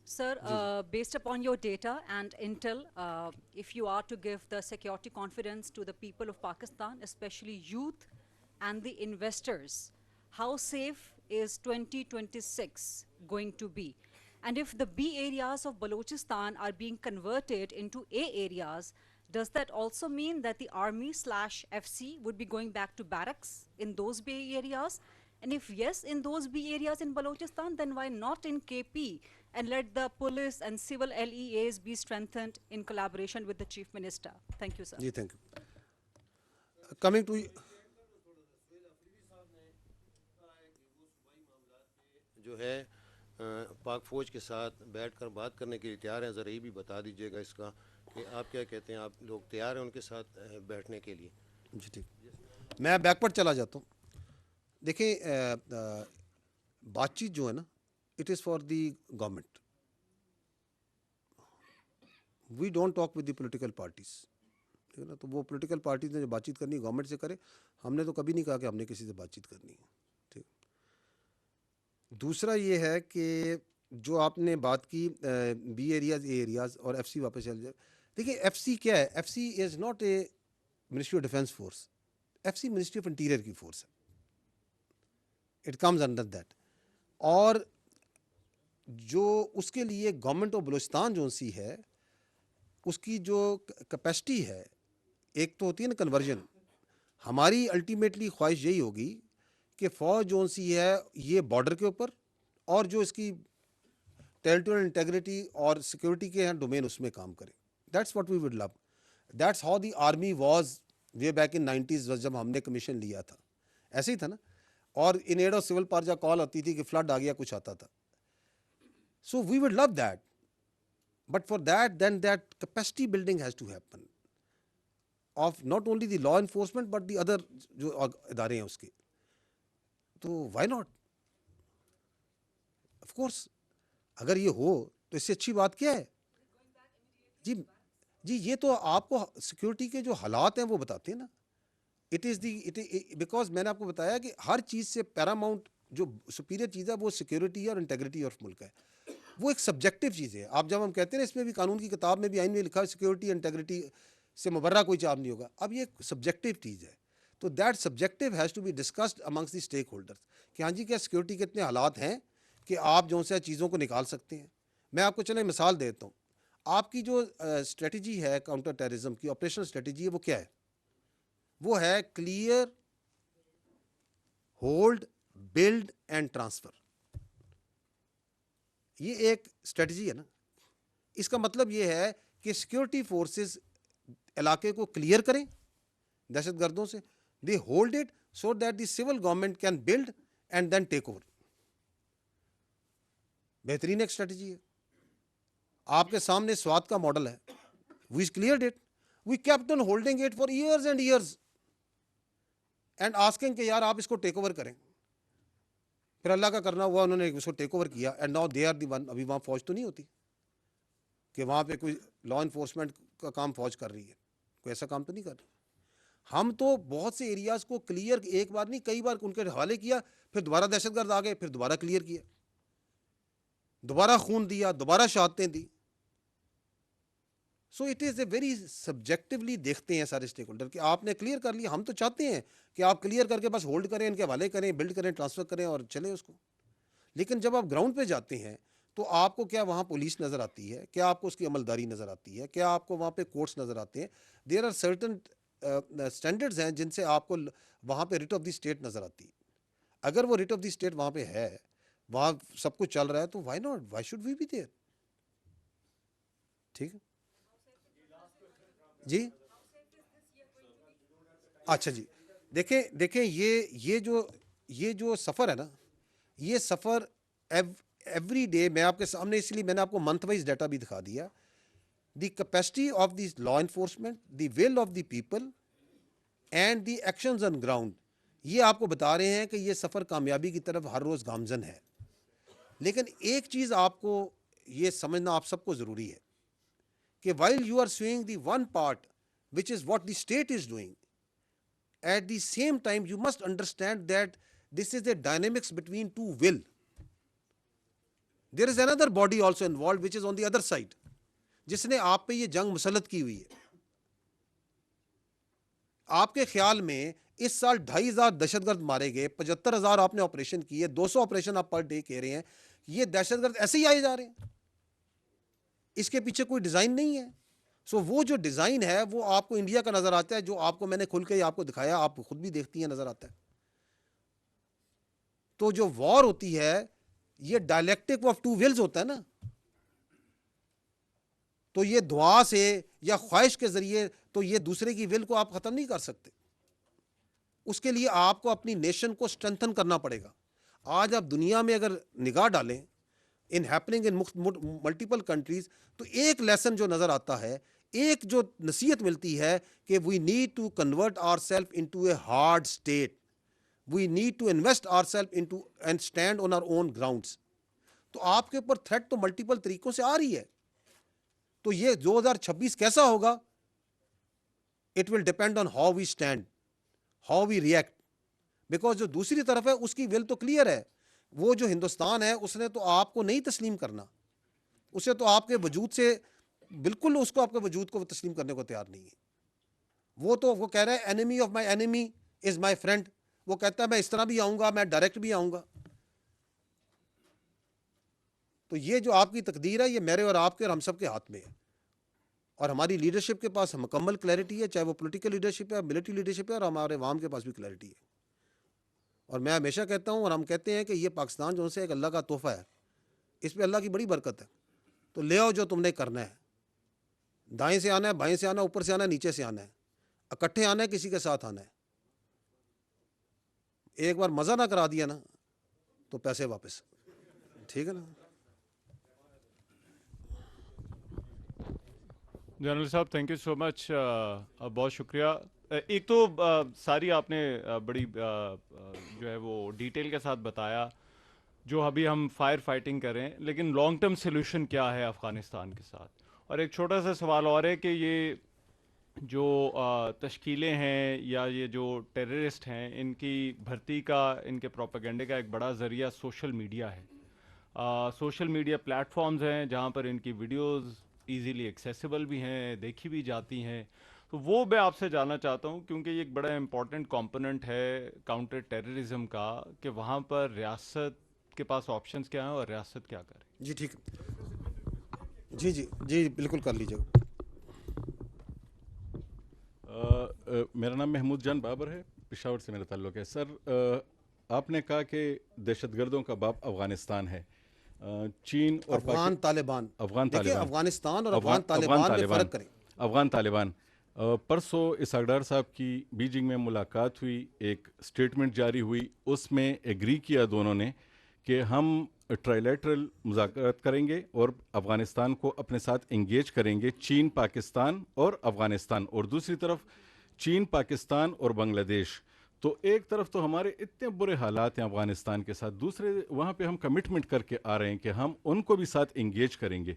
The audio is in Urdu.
Sir, جی جی based upon your data and intel, if you are to give the security confidence to the people of Pakistan, especially youth and the investors, how safe is 2026 going to be? And if the B areas of Balochistan are being converted into A areas, does that also mean that the army slash FC would be going back to barracks in those B areas? And if yes, in those B areas in Balochistan, then why not in KP and let the police and civil LEAs be strengthened in collaboration with the Chief Minister? Thank you, sir. جی تھینک یو کمنگ ٹو جو ہے پاک فوج کے ساتھ بیٹھ کر بات کرنے کے لیے تیار ہیں. ذرا یہ بھی بتا دیجیے گا اس کا کہ آپ کیا کہتے ہیں, آپ لوگ تیار ہیں ان کے ساتھ بیٹھنے کے لیے؟ جی ٹھیک, میں بیک ورڈ چلا جاتا ہوں. دیکھیں بات چیت جو ہے نا, it is for the government. We don't talk with the political parties, ٹھیک ہے نا. تو وہ پولیٹیکل پارٹیز نے جو بات چیت کرنی ہے گورنمنٹ سے کرے. ہم نے تو کبھی نہیں کہا کہ ہم نے کسی سے بات چیت کرنی ہے. ٹھیک. دوسرا یہ ہے کہ جو آپ نے بات کی بی ایریاز اے ایریاز اور ایف سی واپس چل جائے. دیکھیے ایف سی کیا ہے, F C is not a Ministry of Defence force. F C Ministry of Interior کی فورس ہے. It comes under that. اور جو اس کے لیے گورنمنٹ آف بلوچستان جو سی ہے اس کی جو کیپیسٹی ہے, ایک تو ہوتی ہے نا کنورژن. ہماری الٹیمیٹلی خواہش یہی ہوگی کہ فوج جو سی ہے یہ بارڈر کے اوپر اور جو اس کی ٹیریٹوریل انٹیگریٹی اور سیکورٹی کے ہیں ڈومین اس میں کام کرے. That's what we would love. That's how the army was way back in 90s جب ہم نے کمیشن لیا تھا, ایسے ہی تھا نا. اور in aid of civil power call آتی تھی کہ فلڈ آ گیا, کچھ آتا تھا. So we would love that, but for that then that capacity building has to happen of not only the law enforcement but the other جو ادارے ہیں اس کے. تو وائی ناٹ, آف کورس اگر یہ ہو تو اس سے اچھی بات کیا ہے. جی جی, یہ تو آپ کو سیکورٹی کے جو حالات ہیں وہ بتاتے ہیں نا. اٹ از دی بیکاز میں نے آپ کو بتایا کہ ہر چیز سے پیراماؤنٹ جو سپیریئر چیز ہے وہ سیکورٹی ہے اور انٹیگریٹی آف ملک ہے. وہ ایک سبجیکٹو چیز ہے. آپ جب ہم کہتے ہیں نا, اس میں بھی قانون کی کتاب میں بھی آئین میں لکھا ہے سیکورٹی انٹیگریٹی سے مبرہ کوئی چاب نہیں ہوگا. اب یہ ایک سبجیکٹو چیز ہے. تو that subjective has to be discussed amongst the stakeholders کہ ہاں جی کیا سیکورٹی کے اتنے حالات ہیں کہ آپ جو سے چیزوں کو نکال سکتے ہیں. میں آپ کو چلیں مثال دیتا ہوں. آپ کی جو اسٹریٹجی ہے کاؤنٹر ٹیررزم کی آپریشنل اسٹریٹجی ہے وہ کیا ہے؟ وہ ہے clear, hold, build and transfer. یہ ایک اسٹریٹجی ہے نا. اس کا مطلب یہ ہے کہ سیکورٹی فورسز علاقے کو کلیئر کریں دہشت گردوں سے. They hold it so that the civil government can build and then take over. بہترین ایک اسٹریٹجی ہے. آپ کے سامنے سوات کا ماڈل ہے. We cleared it, we kept on holding it for years and years and asking کہ یار آپ اس کو ٹیک اوور کریں. پھر اللہ کا کرنا ہوا, انہوں نے اس کو ٹیک اوور کیا and now they are the one. ابھی وہاں فوج تو نہیں ہوتی کہ وہاں پہ کوئی لا انفورسمنٹ کا کام فوج کر رہی ہے, کوئی ایسا کام تو نہیں کر رہی. ہم تو بہت سے ایریاز کو کلیئر ایک بار نہیں کئی بار ان کے حوالے کیا, پھر دوبارہ دہشت گرد آ گئے, پھر دوبارہ کلیئر کیا, دوبارہ خون دیا, دوبارہ شہادتیں دی. So it is a very subjectively دیکھتے ہیں سارے اسٹیک ہولڈر کہ آپ نے کلیئر کر لیا. ہم تو چاہتے ہیں کہ آپ کلیئر کر کے بس ہولڈ کریں, ان کے حوالے کریں, بلڈ کریں, ٹرانسفر کریں اور چلیں اس کو. لیکن جب آپ گراؤنڈ پہ جاتے ہیں تو آپ کو کیا وہاں پولیس نظر آتی ہے, کیا آپ کو اس کی عملداری نظر آتی ہے, کیا آپ کو وہاں پہ کورٹس نظر آتے ہیں. دیر آر سرٹن اسٹینڈرڈز ہیں جن سے آپ کو وہاں پہ ریٹ آف دی اسٹیٹ نظر آتی ہے. اگر وہ ریٹ آف دی اسٹیٹ وہاں پہ ہے, وہاں سب کچھ چل رہا ہے, تو why not, why should we be there. ٹھیک ہے جی. اچھا جی, دیکھیں یہ جو سفر ہے نا, یہ سفر ایوری ڈے میں آپ کے سامنے, اس لیے میں نے آپ کو منتھ وائز ڈیٹا بھی دکھا دیا. The capacity of the law enforcement, the will of the people and the actions on ground, یہ آپ کو بتا رہے ہیں کہ یہ سفر کامیابی کی طرف ہر روز گامزن ہے. لیکن ایک چیز آپ کو یہ سمجھنا آپ سب کو ضروری ہے کہ while you are swing the one part which is what the state is doing, at the same time you must understand that this is a dynamics between two will. There is another body also involved which is on the other side, جس نے آپ پہ یہ جنگ مسلط کی ہوئی ہے. آپ کے خیال میں اس سال 2,500 دہشت گرد مارے گئے, 75,000 آپ نے آپریشن کیے, 200 آپریشن آپ پر ڈے کہہ رہے ہیں, یہ دہشت گرد ایسے ہی آئے جا رہے ہیں؟ اس کے پیچھے کوئی ڈیزائن نہیں ہے. سو وہ جو ڈیزائن ہے وہ آپ کو انڈیا کا نظر آتا ہے, جو آپ کو میں نے کھل کے آپ کو دکھایا, آپ خود بھی دیکھتی ہیں, نظر آتا ہے. تو جو وار ہوتی ہے یہ ڈائلیکٹک آف ٹو ولز ہوتا ہے نا, تو یہ دعا سے یا خواہش کے ذریعے تو یہ دوسرے کی ول کو آپ ختم نہیں کر سکتے. اس کے لیے آپ کو اپنی نیشن کو اسٹرینتھن کرنا پڑے گا. آج آپ دنیا میں اگر نگاہ ڈالیں ان ہیپننگ ان ملٹیپل کنٹریز, تو ایک لیسن جو نظر آتا ہے, ایک جو نصیحت ملتی ہے کہ we need to convert our self into a hard state, we need to invest our self into and stand on our own grounds. تو آپ کے اوپر تھریٹ تو ملٹیپل طریقوں سے آ رہی ہے. تو یہ 2026 کیسا ہوگا, it will depend on how we stand, how we react. Because جو دوسری طرف ہے اس کی ول تو کلیئر ہے, وہ جو ہندوستان ہے اس نے تو آپ کو نہیں تسلیم کرنا, اسے تو آپ کے وجود سے بالکل اس کو آپ کے وجود کو تسلیم کرنے کو تیار نہیں ہے. وہ کہہ رہا ہے enemy of my enemy is my friend. وہ کہتا ہے میں اس طرح بھی آؤں گا, میں ڈائریکٹ بھی آؤں گا. تو یہ جو آپ کی تقدیر ہے یہ میرے اور آپ کے اور ہم سب کے ہاتھ میں ہے, اور ہماری لیڈرشپ کے پاس مکمل کلیئرٹی ہے, چاہے وہ پولیٹیکل لیڈرشپ ہے, ملٹری لیڈرشپ ہے, اور ہمارے عوام کے پاس بھی کلیئرٹی ہے. اور میں ہمیشہ کہتا ہوں اور ہم کہتے ہیں کہ یہ پاکستان جو سے ایک اللہ کا تحفہ ہے, اس پہ اللہ کی بڑی برکت ہے. تو لے آؤ جو تم نے کرنا ہے, دائیں سے آنا ہے, بائیں سے آنا ہے, اوپر سے آنا ہے, نیچے سے آنا ہے, اکٹھے آنا ہے, کسی کے ساتھ آنا ہے. ایک بار مزہ نہ کرا دیا نا تو پیسے واپس. ٹھیک ہے نا. جنرل صاحب تھینک یو سو مچ, بہت شکریہ. ایک تو ساری آپ نے بڑی جو ہے وہ ڈیٹیل کے ساتھ بتایا جو ابھی ہم فائر فائٹنگ کریں, لیکن لانگ ٹرم سلوشن کیا ہے افغانستان کے ساتھ. اور ایک چھوٹا سا سوال اور ہے کہ یہ جو تشکیلیں ہیں یا یہ جو ٹیررسٹ ہیں, ان کی بھرتی کا, ان کے پروپیگنڈے کا ایک بڑا ذریعہ سوشل میڈیا ہے. سوشل میڈیا پلیٹ فارمز ہیں جہاں پر ان کی ویڈیوز ایزیلی ایکسیسیبل بھی ہیں, دیکھی بھی جاتی ہیں. تو وہ میں آپ سے جاننا چاہتا ہوں کیونکہ یہ ایک بڑا امپورٹنٹ کمپوننٹ ہے کاؤنٹر ٹیررزم کا, کہ وہاں پر ریاست کے پاس آپشنز کیا ہیں اور ریاست کیا کرے. جی ٹھیک ہے, جی جی جی بالکل کر لیجیے. میرا نام محمود جان بابر ہے, پشاور سے میرا تعلق ہے. سر آپ نے کہا کہ دہشت گردوں کا باپ افغانستان ہے. چین اور افغان طالبان, افغان دیکھیں طالبان, افغانستان اور افغان طالبان میں فرق کریں. افغان طالبان. پرسوں اسحاق ڈار صاحب کی بیجنگ میں ملاقات ہوئی, ایک سٹیٹمنٹ جاری ہوئی, اس میں ایگری کیا دونوں نے کہ ہم ٹرائلیٹرل مذاکرات کریں گے اور افغانستان کو اپنے ساتھ انگیج کریں گے, چین, پاکستان اور افغانستان, اور دوسری طرف چین, پاکستان اور بنگلہ دیش. تو ایک طرف تو ہمارے اتنے برے حالات ہیں افغانستان کے ساتھ, دوسرے وہاں پہ ہم کمٹمنٹ کر کے آ رہے ہیں کہ ہم ان کو بھی ساتھ انگیج کریں گے.